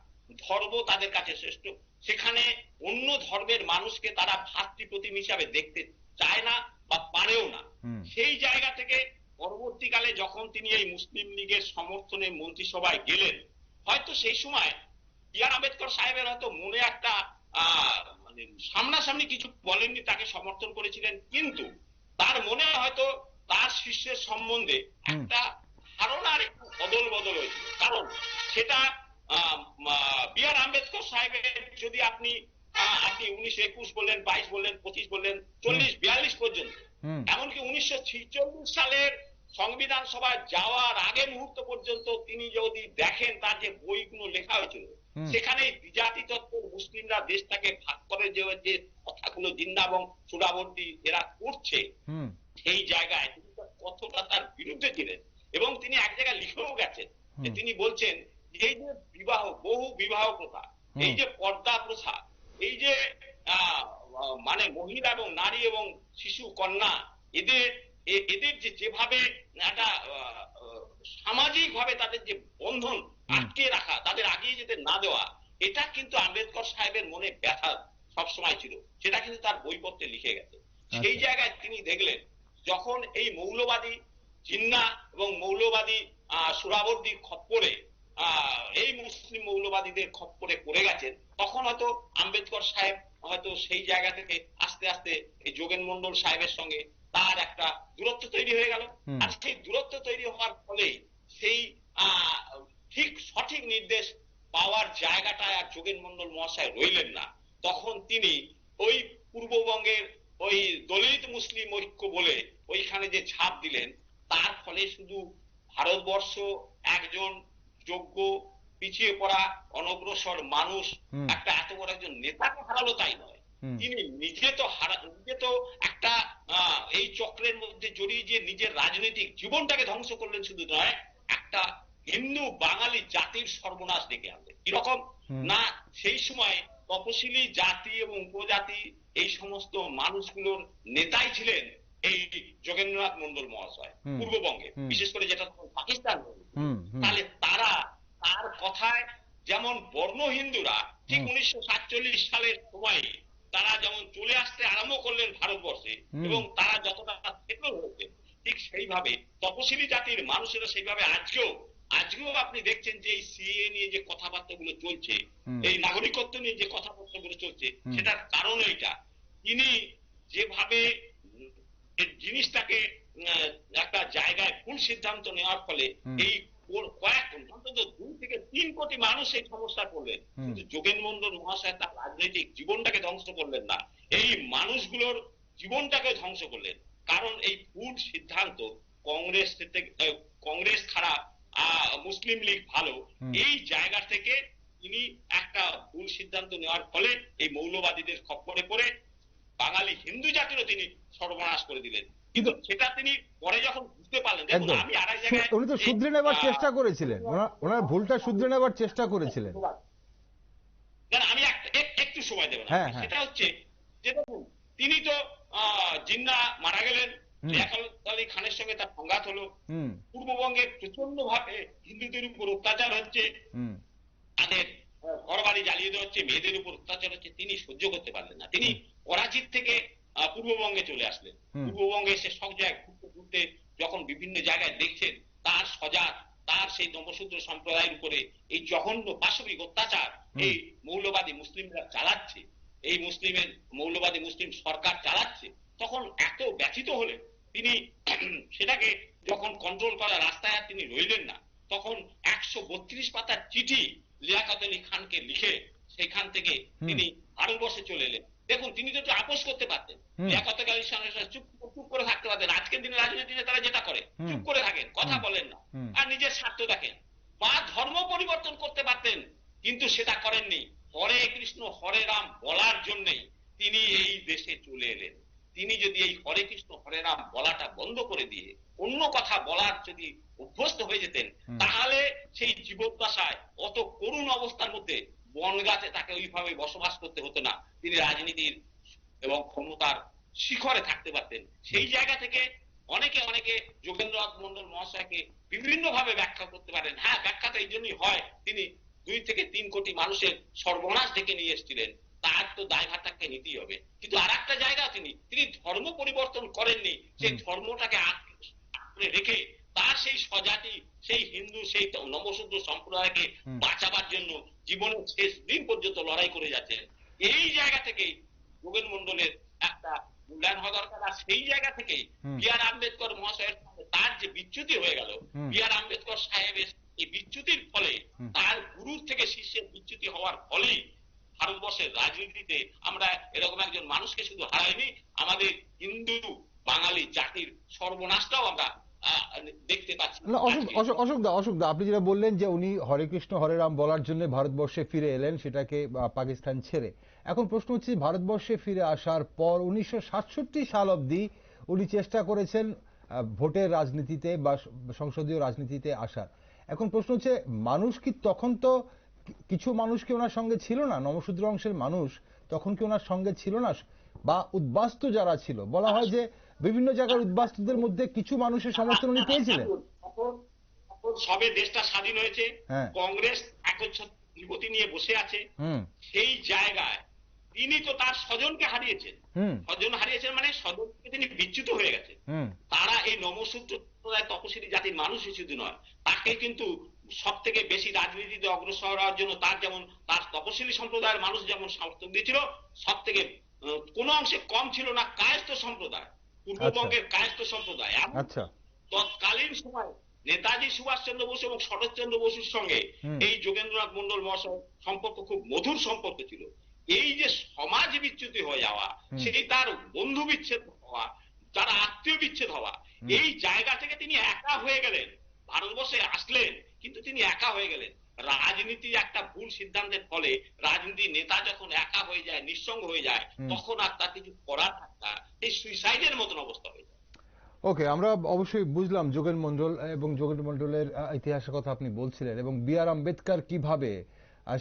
ধর্ম তাদের কাছে শ্রেষ্ঠ। সেখানে অন্য ধর্মের মানুষকে তারা ভাতৃপ্রতিম হিসাবে দেখতে চায় না বা পারেও না। সেই জায়গা থেকে পরবর্তীকালে যখন তিনি এই মুসলিম লীগের সমর্থনে মন্ত্রিসভায় গেলেন, হয়তো সেই সময় বি.আর. আম্বেদকর সাহেবের হয়তো মনে একটা মানে সামনাসামনি কিছু বলেননি, তাকে সমর্থন করেছিলেন, কিন্তু তার মনে হয়তো তার শিষ্যের সম্বন্ধে একটা ধারণার একটু অদল বদল হয়েছিল। কারণ সেটা বি.আর. আম্বেদকর সাহেবের যদি আপনি 1921 বললেন, 22 বললেন, 25 বললেন, 40-42 পর্যন্ত, এমনকি 1946 সালের সংবিধান সভায় যাওয়ার আগে মুহূর্ত পর্যন্ত তিনি যদি দেখেন তার যে বইগুলো লেখা হয়েছিল, সেখানে বিজাতি তত্ত্ব, মুসলিমরা দেশটাকে ভাগ করে যে কথাগুলো জিন্নাহ এবং সোহরাবুদ্দি এরা করছে, সেই জায়গায় তিনি কতটা তার বিরুদ্ধে ছিলেন। এবং তিনি এক জায়গায় লিখেও গেছেন যে তিনি বলছেন, এই যে বিবাহ, বহু বিবাহ প্রথা, এই যে পর্দা প্রথা, এই যে মানে মহিলা এবং নারী এবং শিশু কন্যা, এদের যেভাবে একটা সামাজিক ভাবে তাদের যে বন্ধন আটকে রাখা, তাদের আগিয়ে যেতে না দেওয়া, এটা কিন্তু আম্বেদকর সাহেবের মনে ব্যথা সবসময় ছিল, সেটা কিন্তু তার বইপত্রে লিখে গেছে। সেই জায়গায় তিনি দেখলেন যখন এই মৌলবাদী জিন্নাহ এবং মৌলবাদী সোহরাবুদ্দির খপ্পরে এই মুসলিম মৌলবাদীদের খপ্পরে পড়ে গেছেন, তখন হয়তো আম্বেদকর সাহেব হয়তো সেই জায়গা থেকে আস্তে আস্তে এই যোগেন মন্ডল সাহেবের সঙ্গে তার একটা দূরত্ব তৈরি হয়ে গেল। আর সেই দূরত্ব তৈরি হওয়ার ফলে সেই ঠিক সঠিক নির্দেশ পাওয়ার জায়গাটায় আর যোগেন মন্ডল মহাশয় রইলেন না। তখন তিনি ওই পূর্ববঙ্গের ওই দলিত মুসলিম ঐক্য বলে ওইখানে যে ছাপ দিলেন, তার ফলে শুধু ভারতবর্ষ একজন যোগ্য পিছিয়ে পড়া অনগ্রসর মানুষ একটা এত বড় একজন নেতাকে হারালো তাই নয়, তিনি নিজে তো একটা এই চক্রের মধ্যে জড়িয়ে যে নিজের রাজনৈতিক জীবনটাকে ধ্বংস করলেন শুধু নয়, একটা হিন্দু বাঙালি জাতির সর্বনাশ ডেকে আনলেন। কিরকম না, সেই সময় তপশিলি জাতি এবং উপজাতি এই সমস্ত মানুষগুলোর নেতাই ছিলেন এই যোগেন্দ্রনাথ মন্ডল মহাশয় পূর্ববঙ্গে, বিশেষ করে যেটা পাকিস্তান। তাহলে তার কথায় যেমন বর্ণ হিন্দুরা ঠিক 1947 সালের সময় তারা যেমন চলে আসতে আরম্ভ করলেন ভারতবর্ষে এবং তারা যতটা সেটেল হয়েছে, ঠিক সেইভাবে তপশিলি জাতির মানুষেরা সেইভাবে আজকেও আপনি দেখছেন যে এই সিএ নিয়ে যে কথাবার্তাগুলো চলছে, এই নাগরিকত্ব নিয়ে যে কথাবার্তাগুলো চলছে, সেটার কারণ এইটা, তিনি যেভাবে জিনিসটাকে একটা জায়গায় ভুল সিদ্ধান্ত নেওয়ার ফলে এই কয়েক অন্তত 2 থেকে 3 কোটি মানুষ এই সমস্যা করলেন। কিন্তু যোগেন মন্ডল মহাশয় তার রাজনৈতিক জীবনটাকে ধ্বংস করলেন না, এই মানুষগুলোর জীবনটাকে ধ্বংস করলেন। কারণ এই ভুল সিদ্ধান্ত কংগ্রেস খারাপ, মুসলিম লীগ ভালো, এই জায়গা থেকে তিনি একটা ভুল সিদ্ধান্ত নেওয়ার ফলে এই মৌলবাদীদের খপ্পরে পড়ে বাঙালি হিন্দু জাতিরও তিনি সর্বনাশ করে দিলেন। কিন্তু সেটা তিনি পরে যখন বুঝতে পারলেন, দেখুন আমি আরেক জায়গায়
উনি তো শুধরে নেবার চেষ্টা করেছিলেন, ওনার ভুলটা শুধরে নেবার চেষ্টা করেছিলেন।
আমি একটু সময় দেবেন, সেটা হচ্ছে যে দেখুন তিনি তো জিন্না মারা গেলেন, লিয়াকত আলী খানের সঙ্গে তার সংঘাত হলো, পূর্ববঙ্গে প্রচন্ড ভাবে হিন্দুদের উপর অত্যাচার হচ্ছে, তাদের ঘরবাড়ি জ্বালিয়ে দেওয়া হচ্ছে, মেয়েদের উপর অত্যাচার হচ্ছে, তিনি সহ্য করতে পারলেন না। তিনি করাচির থেকে পূর্ববঙ্গে চলে আসলেন। পূর্ববঙ্গে এসে সব জায়গায় ঘুরতে ঘুরতে যখন বিভিন্ন জায়গায় দেখছেন তার সজাগ, তার সেই নবশূদ্র সম্প্রদায়ের উপরে এই জঘন্য পাশবিক অত্যাচার এই মৌলবাদী মুসলিমরা চালাচ্ছে, এই মৌলবাদী মুসলিম সরকার চালাচ্ছে, তখন এত ব্যথিত হলেন তিনি। সেটাকে যখন কন্ট্রোল করার রাস্তায় তিনি রইলেন না, তখন 132 পাতার চিঠি লিয়াকত আলী খানকে লিখে সেখান থেকে তিনি ভারতবর্ষে চলে এলেন। দেখুন তিনি তো আপোষ করতে পারতেন, লিয়াকত আলী খানের চুপ করে থাকতে পারতেন। আজকের দিনে রাজনীতিতে তারা যেটা করে, চুপ করে থাকেন, কথা বলেন না, আর নিজের স্বার্থ দেখেন, বা ধর্ম পরিবর্তন করতে পারতেন, কিন্তু সেটা করেননি। হরে কৃষ্ণ হরে রাম বলার জন্যই তিনি এই দেশে চলে এলেন। তিনি যদি এই হরে কৃষ্ণ হরে রাম বলাটা বন্ধ করে দিয়ে অন্য কথা বলার যদি অভ্যস্ত হয়ে যেতেন, তাহলে সেই জীবদ্দশায় অত করুণ অবস্থার মধ্যে বনগাঁতে তাকে ওইভাবে বসবাস করতে হতো না, তিনি রাজনীতির এবং ক্ষমতার শিখরে থাকতে পারতেন। সেই জায়গা থেকে অনেকে যোগেন্দ্রনাথ মন্ডল মহাশয়কে বিভিন্ন ভাবে ব্যাখ্যা করতে পারেন। হ্যাঁ, ব্যাখ্যা তো এই জন্যই হয়, তিনি 2 থেকে 3 কোটি মানুষের সর্বনাশ ডেকে নিয়ে এসেছিলেন, তার তো দায়ভারটাকে নিতেই হবে। কিন্তু আর একটা জায়গা তিনি ধর্ম পরিবর্তন করেননি, সেই ধর্মটাকে আঁকড়ে রেখে তার সেই স্বজাতি, সেই হিন্দু, সেই নবশূদ্র সম্প্রদায়কে বাঁচাবার জন্য জীবনের শেষ দিন পর্যন্ত লড়াই করে যাচ্ছেন। এই জায়গা থেকেই যোগেন মন্ডলের একটা মূল্যায়ন হওয়া দরকার। আর সেই জায়গা থেকেই বি আর আম্বেদকর মহাশয়ের তার যে বিচ্যুতি হয়ে গেল, বি আর আম্বেদকর সাহেবের এই বিচ্যুতির ফলে, তার গুরুর থেকে শিষ্যের বিচ্যুতি হওয়ার ফলেই ভারতবর্ষের রাজনীতিতে আমরা এরকম একজন মানুষকে শুধু হারাইনি, আমাদের হিন্দু বাঙালি জাতির সর্বনাশটাও আমরা দেখতে পাচ্ছি।
অশোক দা, আপনি যেটা বললেন যে উনি হরে কৃষ্ণ হরে রাম বলার জন্য ভারতবর্ষে ফিরে এলেন, সেটাকে পাকিস্তান ছেড়ে। এখন প্রশ্ন হচ্ছে, ভারতবর্ষে ফিরে আসার পর 1967 সাল অবধি উনি চেষ্টা করেছেন ভোটের রাজনীতিতে বা সংসদীয় রাজনীতিতে আসার। এখন প্রশ্ন হচ্ছে, মানুষ কি তখন, তো কিছু মানুষ কি ওনার সঙ্গে ছিল না? নমশূদ্র অংশের মানুষ তখন কি ওনার সঙ্গে ছিল না? বা উদ্বাস্তু যারা ছিল, বলা হয় যে বিভিন্ন জায়গার উদ্বাস্তুদের মধ্যে কিছু মানুষের সমর্থন উনি পেয়েছিলেন।
সবে দেশটা স্বাধীন হয়েছে, কংগ্রেস একচ্ছত্রী নিয়ে বসে আছে, সেই জায়গায় তিনি তো তার স্বজনকে হারিয়েছেন। স্বজন হারিয়েছেন মানে স্বজনকে তিনি বিচ্যুত হয়ে গেছেন। তারা এই নমশূদ্র তপশিলি জাতির মানুষ শুধু নয়, তাকে কিন্তু সব থেকে বেশি রাজনীতিতে অগ্রসর হওয়ার জন্য তার তপশিলি সম্প্রদায়ের মানুষ যেমন সমর্থন দিয়েছিল, সব থেকে কোন অংশে কম ছিল না কায়স্থ সম্প্রদায়, পূর্ববঙ্গের কায়স্থ সম্প্রদায়। তৎকালীন সময় নেতাজি সুভাষচন্দ্র বসু এবং শরৎচন্দ্র বসুর সঙ্গে এই যোগেন্দ্রনাথ মন্ডল মহাশয় সম্পর্ক খুব মধুর সম্পর্ক ছিল। এই যে সমাজ বিচ্যুতি হয়ে যাওয়া, সেই তার বন্ধু বিচ্ছেদ হওয়া, তার আত্মীয় বিচ্ছেদ হওয়া, এই জায়গা থেকে তিনি একা হয়ে গেলেন। ভারতবর্ষে আসলেন কিন্তু তিনি একা হয়ে গেলেন। রাজনীতি একটা ভুল সিদ্ধান্তের ফলে রাজনীতি নেতা যখন একা হয়ে যায়, নিঃসঙ্গ হয়ে যায়, তখন আর তার কিছু করার থাকে না, এই সুইসাইডের মতন অবস্থা হয়ে যায়।
ওকে, আমরা অবশ্যই বুঝলাম যোগেন মন্ডল এবং যোগেন মন্ডলের ইতিহাসের কথা আপনি বলছিলেন, এবং বি আর আম্বেদকর কিভাবে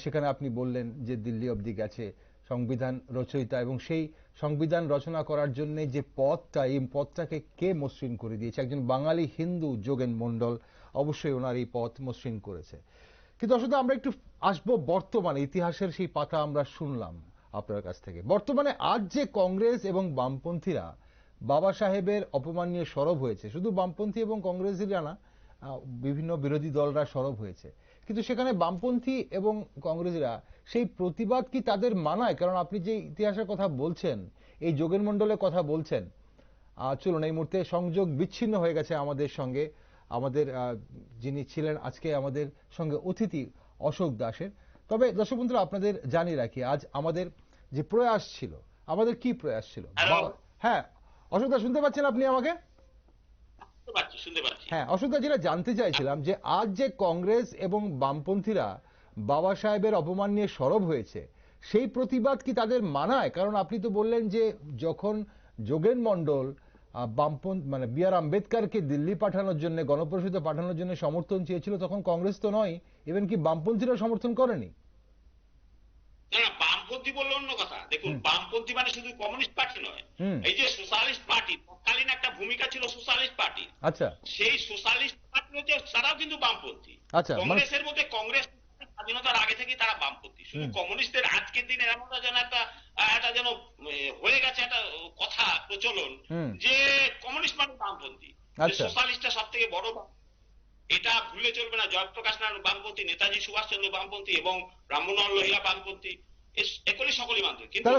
সেখানে আপনি বললেন যে দিল্লি অবধি গেছে সংবিধান রচয়িতা, এবং সেই সংবিধান রচনা করার জন্য যে পথটা, এই পথটাকে কে মসৃণ করে দিয়েছে, একজন বাঙালি হিন্দু যোগেন মন্ডল অবশ্যই ওনার এই পথ মসৃণ করেছে। কিন্তু আসলে আমরা একটু আসবো বর্তমানে, ইতিহাসের সেই পাতা আমরা শুনলাম আপনার কাছ থেকে। বর্তমানে আজ যে কংগ্রেস এবং বামপন্থীরা বাবা সাহেবের অপমান নিয়ে সরব হয়েছে, শুধু বামপন্থী এবং কংগ্রেসীরা না, বিভিন্ন বিরোধী দলরা সরব হয়েছে, কিন্তু সেখানে বামপন্থী এবং কংগ্রেসীরা সেই প্রতিবাদ কি তাদের মানায়? কারণ আপনি যে ইতিহাসের কথা বলছেন, এই যোগেন মন্ডলের কথা বলছেন, চলুন এই মুহূর্তে সংযোগ বিচ্ছিন্ন হয়ে গেছে আমাদের সঙ্গে, আমাদের যিনি ছিলেন আজকে আমাদের সঙ্গে অতিথি অশোক দাসের। তবে দর্শক বন্ধুরা, আপনাদের জানিয়ে রাখি আজ আমাদের যে প্রয়াস ছিল, আমাদের কি প্রয়াস ছিল। হ্যাঁ অশোক দা, শুনতে পাচ্ছেন আপনি আমাকে? হ্যাঁ অশোক দা, যেটা জানতে চাইছিলাম যে আজ যে কংগ্রেস এবং বামপন্থীরা বাবা সাহেবের অপমান নিয়ে সরব হয়েছে, সেই প্রতিবাদ কি তাদের মানায়? কারণ আপনি তো বললেন যে যখন যোগেন মন্ডল বামপন্থী মানে বি আর আম্বেদকরকে দিল্লি পাঠানোর জন্য, গণপরিষদে পাঠানোর জন্য সমর্থন চেয়েছিল, তখন কংগ্রেস তো নয়, ইভেন কি বামপন্থীরা সমর্থন করেনি?
বামপন্থী বললে অন্য কথা। দেখুন, বামপন্থী মানে শুধু কমিউনিস্ট পার্টি নয়, এই যে সোশ্যালিস্ট পার্টি, তৎকালীন একটা ভূমিকা ছিল সোশ্যালিস্ট পার্টি।
আচ্ছা,
সেই সোশ্যালিস্ট পার্টি হচ্ছে, তারাও কিন্তু বামপন্থী।
আচ্ছা,
কংগ্রেসের মধ্যে কংগ্রেস স্বাধীনতার আগে থেকে তারা বামপন্থী। শুধু কমিউনিস্টদের আজকের দিনে এমনটা যেন একটা যেন হয়ে গেছে একটা কথা প্রচলন যে কমিউনিস্ট মানে বামপন্থী, সোশ্যালিস্টটা সব থেকে বড়। এটা ভুলে চলবে না। জয়প্রকাশ নারায়ণ বামপন্থী, নেতাজি সুভাষচন্দ্র বামপন্থী এবং রামমনোহর লোহিয়া বামপন্থী, সকলেই বামপন্থী। কিন্তু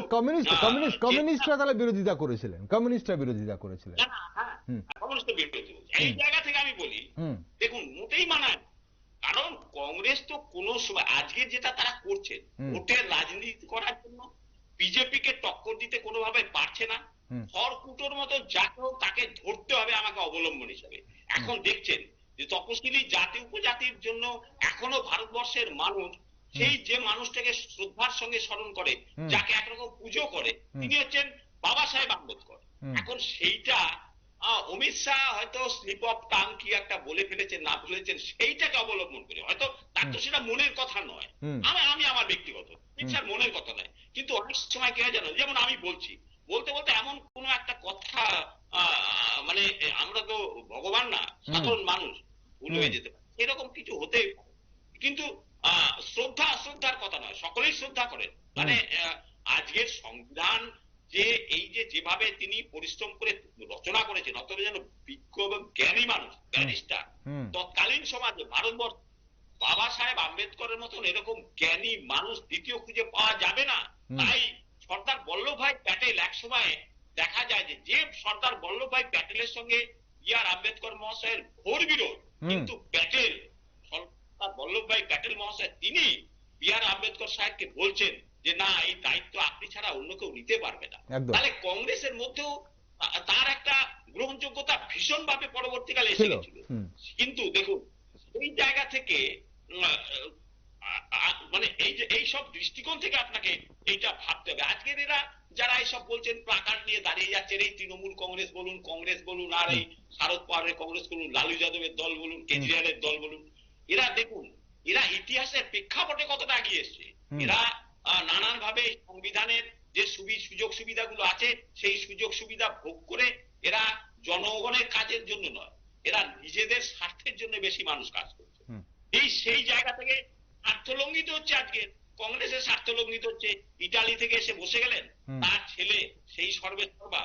কমিউনিস্টরা তাহলে বিরোধিতা করেছিলেন, কমিউনিস্টরা বিরোধিতা করেছিলেন।
কমিউনিস্ট বিরোধী। এই জায়গা থেকে আমি বলি, দেখুন মোটেই মানায়। কারণ কংগ্রেস তো কোন সময়, আজকে যেটা তারা করছেন ভোটের রাজনীতি করার জন্য, বিজেপিকে টক্কর দিতে কোনোভাবে পারছে না। খড়কুটোর মতো যাকে হোক তাকে ধরতে হবে আমাকে অবলম্বন হিসাবে। এখন দেখছেন যে তপশিলি জাতি উপজাতির জন্য এখনো ভারতবর্ষের মানুষ সেই যে মানুষটাকে শ্রদ্ধার সঙ্গে স্মরণ করে, যাকে একরকম পুজো করে, তিনি হচ্ছেন বাবা সাহেব আম্বেদকর। এখন সেইটা অমিত শাহ হয়তো স্লিপ অফ টাং কি একটা বলে ফেলেছেন, না বলেছেন সেইটাকে অবলম্বন করে, হয়তো তার তো সেটা মনের কথা নয়, আমি আমার ব্যক্তিগত ইচ্ছার মনের কথা নয়। কিন্তু অনেক সময় কি হয় জানো, যেমন আমি বলছি, বলতে বলতে এমন কোন একটা কথা মানে আমরা তো ভগবান না, সাধারণ মানুষ, ভুল হয়ে যেতে পারে, এরকম কিছু হতেই পারে। কিন্তু শ্রদ্ধার কথা নয়, সকলেই শ্রদ্ধা করেন। মানে আজকের সংবিধান যে এই যে যেভাবে তিনি পরিশ্রম করে রচনা করেছেন, অতটা যেন বিজ্ঞ এবং জ্ঞানী মানুষ, ব্যারিস্টার, তৎকালীন সমাজে ভারতবর্ষ বাবা সাহেব আম্বেদকরের মতন এরকম জ্ঞানী মানুষ দ্বিতীয় খুঁজে পাওয়া যাবে না। তাই সর্দার বল্লভভাই প্যাটেল, এক সময় দেখা যায় যে সর্দার বল্লভভাই প্যাটেলের সঙ্গে বি আর আম্বেদকর মহাশয়ের ঘোর বিরোধ, কিন্তু প্যাটেল, সর্দার বল্লভভাই প্যাটেল মহাশয়, তিনি বি আর আম্বেদকর সাহেবকে বলছেন যে না, এই দায়িত্ব আপনি ছাড়া অন্য কেউ নিতে পারবে না। তাহলে কংগ্রেসের মধ্যেও তার একটা গ্রহণযোগ্যতা ভীষণভাবে পরবর্তীকালে এসে গেছিল। কিন্তু দেখুন, এই জায়গা থেকে মানে এই সব দৃষ্টিকোণ থেকে আপনাকে এইটা ভাবতে হবে। আজকের এরা যারা এইসব বলছেন, প্লাকার্ড নিয়ে দাঁড়িয়ে যাচ্ছেন, এই তৃণমূল কংগ্রেস বলুন আর এই শারদ পাওয়ারের কংগ্রেস বলুন, লালু যাদবের দল বলুন, কেজরিওয়ালের দল বলুন, এরা দেখুন এরা ইতিহাসের প্রেক্ষাপটে কতটা এগিয়ে এসছে। এরা নানান ভাবে সংবিধানের যে সুযোগ সুবিধাগুলো আছে, সেই সুযোগ সুবিধা ভোগ করে এরা জনগণের কাজের জন্য নয়, এরা নিজেদের স্বার্থের জন্য বেশি মানুষ কাজ করছে। সেই জায়গা থেকে স্বার্থলঙ্ঘিত হচ্ছে, আজকে কংগ্রেসের স্বার্থলঙ্ঘিত হচ্ছে। ইটালি থেকে এসে বসে গেলেন, তার ছেলে সেই সর্বেসর্বা,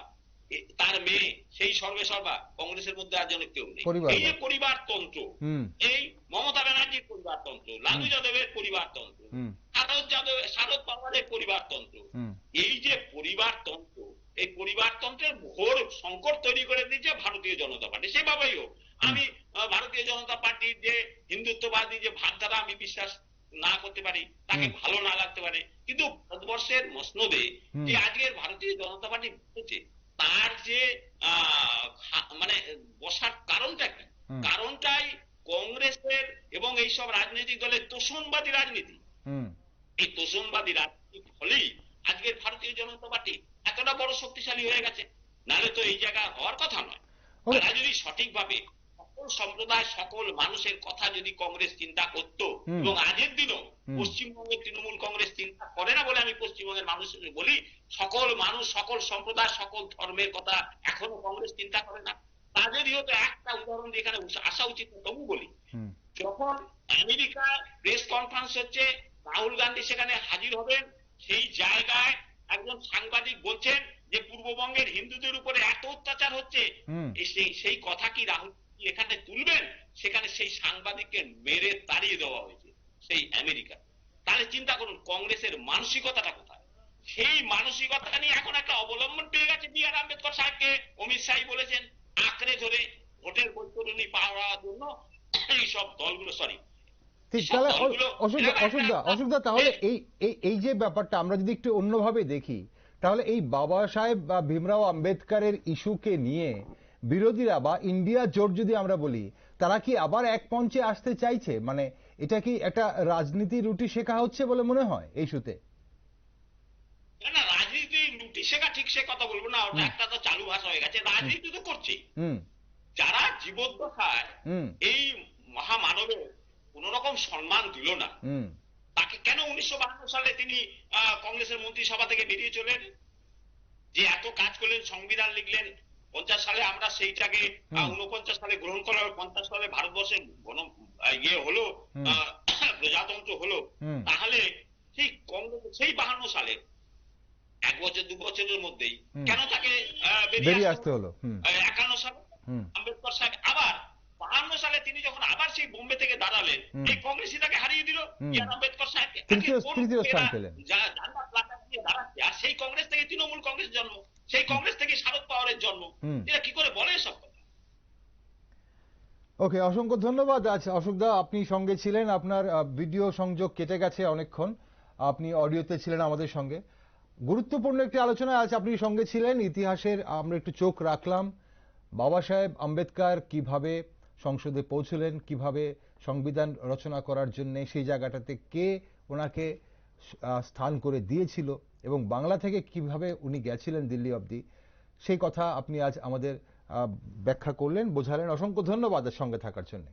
তার মেয়ে সেই সর্বেসর্বা, কংগ্রেসের মধ্যে আর যেন কেউ নেই। এই যে পরিবারতন্ত্র, এই মমতা ব্যানার্জির পরিবারতন্ত্র, লালু যাদবের পরিবারতন্ত্র, শারদ পাওয়ারের পরিবারতন্ত্র, এই যে পরিবারতন্ত্র, এই পরিবারতন্ত্রের ঘোর সংকট তৈরি করে দিয়েছে ভারতীয় জনতা পার্টি। সেভাবেই হোক, আমি ভারতীয় জনতা পার্টির যে হিন্দুত্ববাদী যে ভাবধারা আমি বিশ্বাস না করতে পারি, তাকে ভালো না লাগতে পারে, কিন্তু ভারতবর্ষের মসনদে যে আজকের ভারতীয় জনতা পার্টি বসেছে তার যে মানে বসার কারণটা কি? কারণটাই কংগ্রেসের এবং এইসব রাজনৈতিক দলের তোষণবাদী রাজনীতি। এই তোষণবাদী রাজনীতির ফলেই আজকের ভারতীয় জনতা পার্টি এতটা বড় শক্তিশালী হয়ে গেছে, নাহলে তো এই জায়গা হওয়ার কথা নয়। তারা যদি সঠিকভাবে সকল সম্প্রদায় সকল মানুষের কথা যদি কংগ্রেস চিন্তা করত, এবং আজের দিনও পশ্চিমবঙ্গের তৃণমূল কংগ্রেস চিন্তা করে না বলে আমি পশ্চিমবঙ্গের মানুষের বলি, সকল মানুষ সকল সম্প্রদায় সকল ধর্মের কথা এখনো কংগ্রেস চিন্তা করে না। তাদেরই হয়তো একটা উদাহরণ দিয়ে এখানে আসা উচিত, তবু বলি যখন আমেরিকায় প্রেস কনফারেন্স হচ্ছে, রাহুল গান্ধী সেখানে হাজির হবেন, সেই জায়গায় একজন সাংবাদিক বলছেন যে পূর্ববঙ্গের হিন্দুদের উপরে এত অত্যাচার হচ্ছে, সেই কথা কি রাহুল এখানে তুলবেন? সেখানে সেই সাংবাদিককে মেরে তাড়িয়ে দেওয়া হয়েছে সেই আমেরিকা। তাহলে চিন্তা করুন কংগ্রেসের মানসিকতাটা কোথায়। সেই মানসিকতা নিয়ে এখন একটা অবলম্বন পেয়ে গেছে বি আর আম্বেদকর সাহেবকে অমিত শাহ বলেছেন আঁকড়ে ধরে ভোটের বৈতরণী পাওয়ার জন্য এইসব দলগুলো, সরি
ঠিক। তাহলে অশোকদা তাহলে এই যে ব্যাপারটা আমরা যদি একটু অন্যভাবে দেখি, তাহলে এই বাবা সাহেব বা ভীমরাও আম্বেদকরের ইস্যুকে নিয়ে বিরোধীরা বা ইন্ডিয়া জোট যদি আমরা বলি, তারা কি আবার এক মঞ্চে আসতে চাইছে? মানে এটা কি একটা রাজনীতি রুটি শেখা হচ্ছে বলে মনে হয় এই ইস্যুতে?
না, রাজনীতি রুটি শেখা ঠিক সে কথা বলবো না, ওটা একটা তো চালু ভাষা হয়ে গেছে। রাজনীতি তো করছে যারা জীবদ্দশায় এই মহামানবের কোন রকম সম্মান দিল না, তাকে কেন 1952 সালে তিনি কংগ্রেসের মন্ত্রিসভা থেকে বেরিয়ে চলেন? যে এত কাজ করলেন, সংবিধান লিখলেন, 50 সালে আমরা সেইটাকে 49 সালে গ্রহণ করা হলো, 50 সালে ভারতবর্ষের ইয়ে হলো, প্রজাতন্ত্র হলো, তাহলে সেই কংগ্রেস সেই 52 সালে 1 বছর 2 বছরের মধ্যেই কেন তাকে বেরিয়ে আসতে হলো? 51 সালে আম্বেদকর সাহেব আবার 52 সালে তিনি যখন আবার সেই বোম্বে থেকে দাঁড়ালেন, এই কংগ্রেসই তাকে হারিয়ে দিল আম্বেদকর সাহেবকে। আর সেই কংগ্রেস থেকে তৃণমূল কংগ্রেস জন্ম, সেই কংগ্রেস থেকে শারদ পাওয়ারের জন্ম। এটা কি করে বলে এসব কথা?
ওকে, অসংখ্য ধন্যবাদ। আজ অশোকদা আপনি সঙ্গে ছিলেন, আপনার ভিডিও সংযোগ কেটে গেছে অনেকক্ষণ, আপনি অডিওতে ছিলেন আমাদের সঙ্গে। গুরুত্বপূর্ণ একটি আলোচনা আজ আপনি সঙ্গে ছিলেন, ইতিহাসের আমরা একটু চোখ রাখলাম। বাবা সাহেব আম্বেদকর কিভাবে সংসদে পৌঁছলেন, কিভাবে সংবিধান রচনা করার জন্য সেই জায়গাটাতে কে ওনাকে স্থান করে দিয়েছিল, এবং বাংলা থেকে কিভাবে উনি গেছিলেন দিল্লি অবধি, সেই কথা আপনি আজ আমাদের ব্যাখ্যা করলেন, বোঝালেন। অসংখ্য ধন্যবাদ সঙ্গে থাকার জন্য।